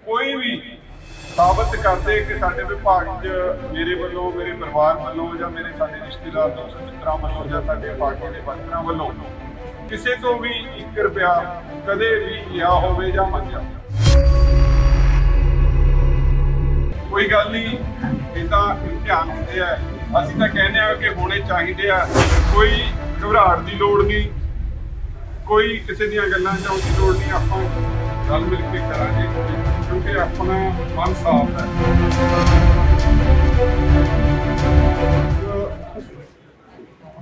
कोई भी साबित करते कि साडे विभाग च मेरे वालों, मेरे परिवार वालों या मेरे साडे रिश्तेदार दोस्त मित्रां वालों या साडे पार्टी के वर्करां वालों किसी तो भी 1 रुपया कदे भी लिया होवे या मंगिया, कोई गल नहीं। इदा इम्तिहान होंदे आ, असीं तां कहने आ कि होने चाहिए आ। कोई घबराहट की लोड़ नहीं, कोई किसी दियां गल्लां च आउण दी लोड़ नहीं। आपां रल मिल के करांगे क्योंकि अपना मन साफ है।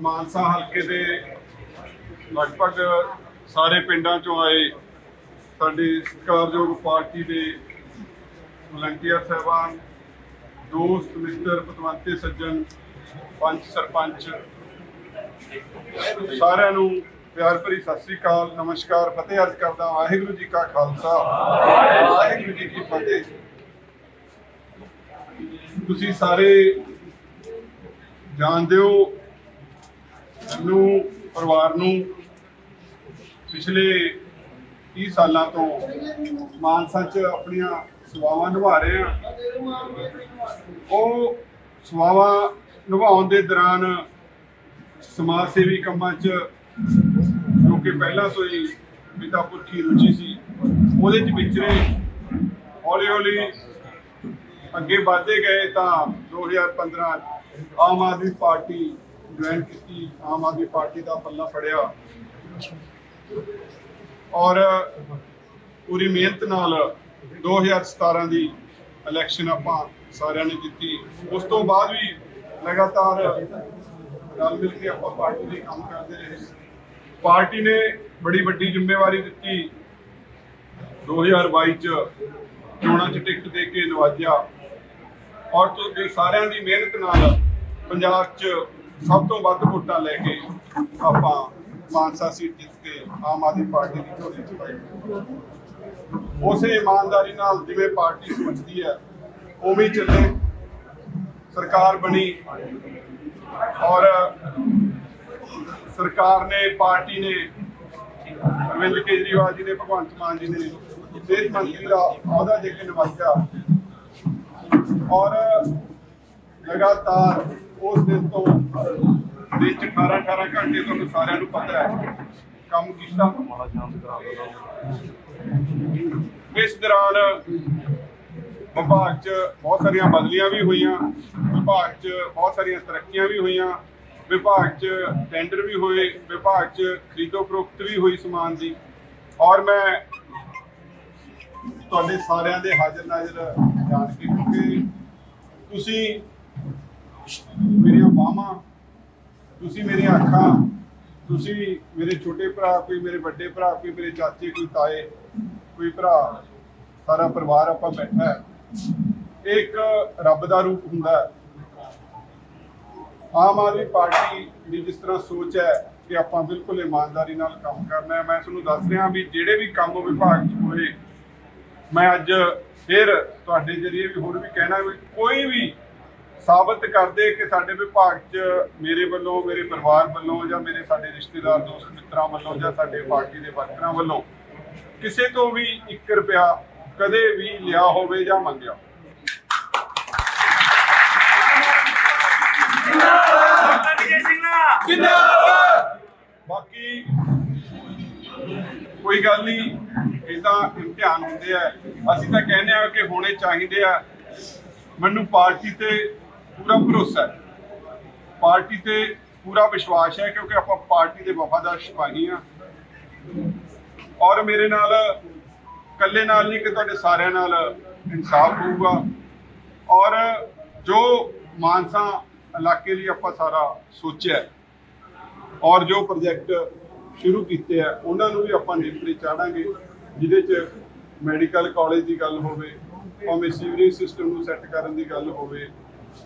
मानसा हल्के दे लगभग सारे पिंडां चों आए साडी सत्कारयोग पार्टी के वलंटियर साहबान, दोस्त मित्र, पतवंते सज्जन, पंच सरपंच, सारिਆਂ ਨੂੰ प्यार भरी सत श्री अकाल, नमस्कार, फतेह अर्ज करदा। वाहिगुरू जी का खालसा, वाहिगुरू जी की फतेह। तुसीं सारे जानदे हो मैनूं परिवार नूं पिछले 30 सालों तो मानसा च अपनियां सेवावां निभा रहे हैं। वो सेवावां निभाउण दे दौरान समाज सेवी कामां च जो कि पहला तो ही पिता पुरखी रुचि सी ਉਹਦੇ ਚ ਵਿਚਰੇ हौली हौली अगे बढ़ते गए। तो 2015 आम आदमी पार्टी ज्वाइन की, आम आदमी पार्टी का पल्ला फड़िया और पूरी मेहनत नाल 2017 की इलैक्शन आपां सारिਆਂ ने जीती। उस तो बाद भी लगातार रल मिल के आपां पार्टी लिए काम करते रहे। पार्टी ने बड़ी वड्डी जिम्मेवारी दी, 2022 चोणां च टिकट दे के नवाजा और तो सारिਆਂ की मेहनत नाल पंजाब च सब तो वध वोटां लैके आपां मानसा सीट जित के आम आदमी पार्टी की झोली च पाई। उस ईमानदारी नाल जिवें पार्टी सोचती है उवें चले, सरकार बनी और सरकार ने, पार्टी ने, अरविंद केजरीवाल जी ने, भगवंत मान जी ने सेहत मंत्री का अहदा दे के नवाजा और लगातार उस दिन तो दिन 18-18 घंटे तो सारिਆਂ ਨੂੰ पता है काम किया। इस दौरान विभाग च बहुत सारिया बदलियां भी हुई, विभाग च बहुत सारिया तरक्कियां भी हुई, विभाग च टेंडर भी हुए, विभाग च खरीदो फरोख्त भी हुई समान की। और मैं तुहाडे सारिਆਂ दे हाजिर नाजिर जान के, क्योंकि तुसी मेरिया बाहां, तुसी मेरिया अखां, तुसी मेरे छोटे भरा, कोई मेरे बड़े भरा, कोई मेरे चाचे, कोई ताए, कोई भरा, सारा परिवार आपां बैठा है। एक रब का रूप हुंदा है। आम आदमी पार्टी की जिस तरह सोच है कि आपां बिल्कुल ईमानदारी नाल काम करना है। मैं तुहानूं दस रहा भी जिहड़े भी काम विभाग च होए, मैं अज फिर तुहाडे जरिए भी होर भी कहना भी कोई भी साबित कर दे कि साडे विभाग च मेरे वालों, मेरे परिवार वालों या मेरे साडे रिश्तेदार दोस्त मित्रां वालों या साडे पार्टी के वर्करां वालों किसी तो भी 1 रुपया कदे भी लिया होवे या मंगिया। बाकी कोई गल नहीं, इदा इम्तिहान होंदे आ। असीं तां कहने आ कि होने चाहिए आ। मैनूं पार्टी ते पूरा भरोसा है, पार्टी ते पूरा विश्वास है, क्योंकि आपां पार्टी के वफादार सिपाही हाँ। और मेरे नाल कल्ले नाल नहीं कि तुहाडे सारिਆਂ नाल इंसाफ होऊगा। और जो मानसा इलाके लिए आपां सारा सोचा और जो प्रोजेक्ट शुरू किए हैं उन्होंने भी आपां नेपरे चाढ़ांगे, जिहदे च मैडिकल कॉलेज की गल होवे, भावें सीवरेज सिस्टम नूं सैट करन दी गल होवे,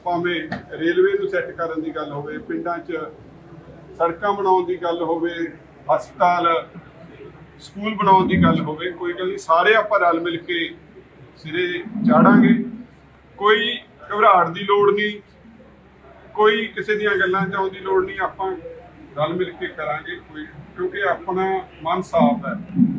भावें रेलवे नूं सैट करन दी गल होवे, पिंडां च सड़कां बनाउण दी गल होवे, हस्पताल स्कूल बनाउण दी गल होवे, कोई गल नहीं, सारे आपां रल मिल के सिरे चाढ़ांगे। कोई घबराहट की लोड़ नहीं, कोई किसी दियां गल्लां च आउण दी लोड़ नहीं। आपां रल मिल के करांगे, कोई क्योंकि अपना मन साफ है।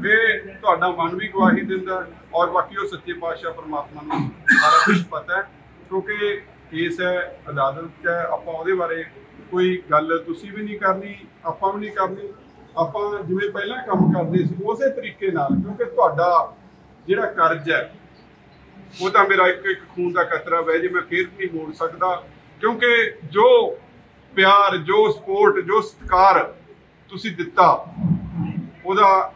ਇਹ ਤੁਹਾਡਾ ਮਨ ਵੀ ਗਵਾਹੀ ਦਿੰਦਾ ਔਰ ਬਾਕੀ ਉਹ ਸੱਚੇ ਪਾਤਸ਼ਾਹ ਪਰਮਾਤਮਾ ਨੂੰ ਸਾਰਾ ਕੁਝ ਪਤਾ ਹੈ, ਕਿਉਂਕਿ ਕੇਸ ਹੈ, ਅਦਾਲਤ 'ਚ ਹੈ। ਆਪਾਂ ਉਹਦੇ ਬਾਰੇ ਕੋਈ ਗੱਲ ਤੁਸੀਂ ਵੀ ਨਹੀਂ ਕਰਨੀ, ਆਪਾਂ ਵੀ ਨਹੀਂ ਕਰਨੀ। ਆਪਾਂ ਜਿਵੇਂ ਪਹਿਲਾਂ ਕੰਮ ਕਰਦੇ ਸੀ ਉਸੇ ਤਰੀਕੇ ਨਾਲ, ਕਿਉਂਕਿ ਤੁਹਾਡਾ ਜਿਹੜਾ ਕਰਜ਼ ਹੈ ਉਹ ਤਾਂ ਮੇਰਾ ਇੱਕ ਖੂਨ ਦਾ ਕਤਰਾ ਹੈ, ਜੇ ਮੈਂ ਫੇਰ ਨਹੀਂ ਮੋੜ ਸਕਦਾ, ਕਿਉਂਕਿ ਜੋ ਪਿਆਰ, ਜੋ ਸਪੋਰਟ, ਜੋ ਸਤਿਕਾਰ ਤੁਸੀਂ ਦਿੱਤਾ ਉਹਦਾ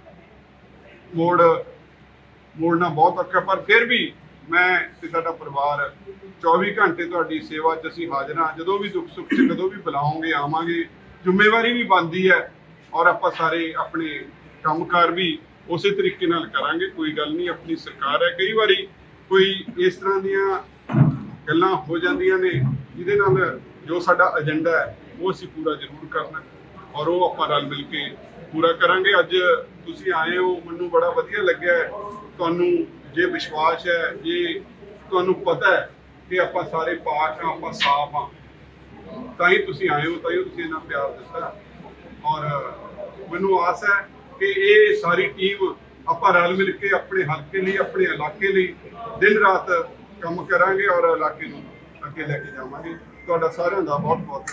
ਮੋੜਨਾ ਬਹੁਤ ਔਖਾ। ਪਰ ਫਿਰ ਵੀ ਮੈਂ ਤੇ ਸਾਡਾ ਪਰਿਵਾਰ 24 ਘੰਟੇ ਤੁਹਾਡੀ ਸੇਵਾ 'ਚ ਅਸੀਂ ਹਾਜ਼ਰ ਹਾਂ। ਜਦੋਂ ਵੀ ਦੁੱਖ ਸੁੱਖ 'ਚ ਕਦੋਂ ਵੀ ਬੁਲਾਓਗੇ ਆਵਾਂਗੇ। ਜ਼ਿੰਮੇਵਾਰੀ ਵੀ ਬਣਦੀ ਹੈ ਔਰ ਆਪਾਂ ਸਾਰੇ ਆਪਣੇ ਕੰਮਕਾਰ ਵੀ ਉਸੇ ਤਰੀਕੇ ਨਾਲ ਕਰਾਂਗੇ। ਕੋਈ ਗੱਲ ਨਹੀਂ, ਆਪਣੀ ਸਰਕਾਰ ਹੈ। ਕਈ ਵਾਰੀ ਕੋਈ ਇਸ ਤਰ੍ਹਾਂ ਦੀਆਂ ਗੱਲਾਂ ਹੋ ਜਾਂਦੀਆਂ ਨੇ ਜਿਹਦੇ ਨਾਲ ਜੋ ਸਾਡਾ ਏਜੰਡਾ ਹੈ ਉਹ ਅਸੀਂ ਪੂਰਾ ਜ਼ਰੂਰ ਕਰਨਾ ਔਰ ਉਹ ਆਪਾਂ ਰਲ ਮਿਲ ਕੇ ਪੂਰਾ ਕਰਾਂਗੇ। ਅੱਜ ਤੁਸੀਂ ਆਏ ਹੋ, ਮੈਨੂੰ ਬੜਾ ਵਧੀਆ ਲੱਗਿਆ। ਤੁਹਾਨੂੰ ਜੇ ਵਿਸ਼ਵਾਸ ਹੈ, ਜੇ ਤੁਹਾਨੂੰ ਪਤਾ ਹੈ ਕਿ ਆਪਾਂ ਸਾਰੇ ਪਾਕ ਹਾਂ, ਆਪਾਂ ਸਾਫ ਹਾਂ, ਤਾਂ ਹੀ ਤੁਸੀਂ ਆਏ ਹੋ, ਤਾਂ ਹੀ ਤੁਸੀਂ ਇੰਨਾ ਪਿਆਰ ਦਿੱਤਾ। ਔਰ ਮੈਨੂੰ ਆਸ ਹੈ ਕਿ ਇਹ ਸਾਰੀ ਟੀਮ ਆਪਾਂ ਰਲ ਮਿਲ ਕੇ ਆਪਣੇ ਹਲਕੇ ਲਈ, ਆਪਣੇ ਇਲਾਕੇ ਲਈ ਦਿਨ ਰਾਤ ਕੰਮ ਕਰਾਂਗੇ ਔਰ ਇਲਾਕੇ ਨੂੰ ਅੱਗੇ ਲੈ ਕੇ ਜਾਵਾਂਗੇ। ਤੁਹਾਡਾ ਸਾਰਿਆਂ ਦਾ ਬਹੁਤ ਬਹੁਤ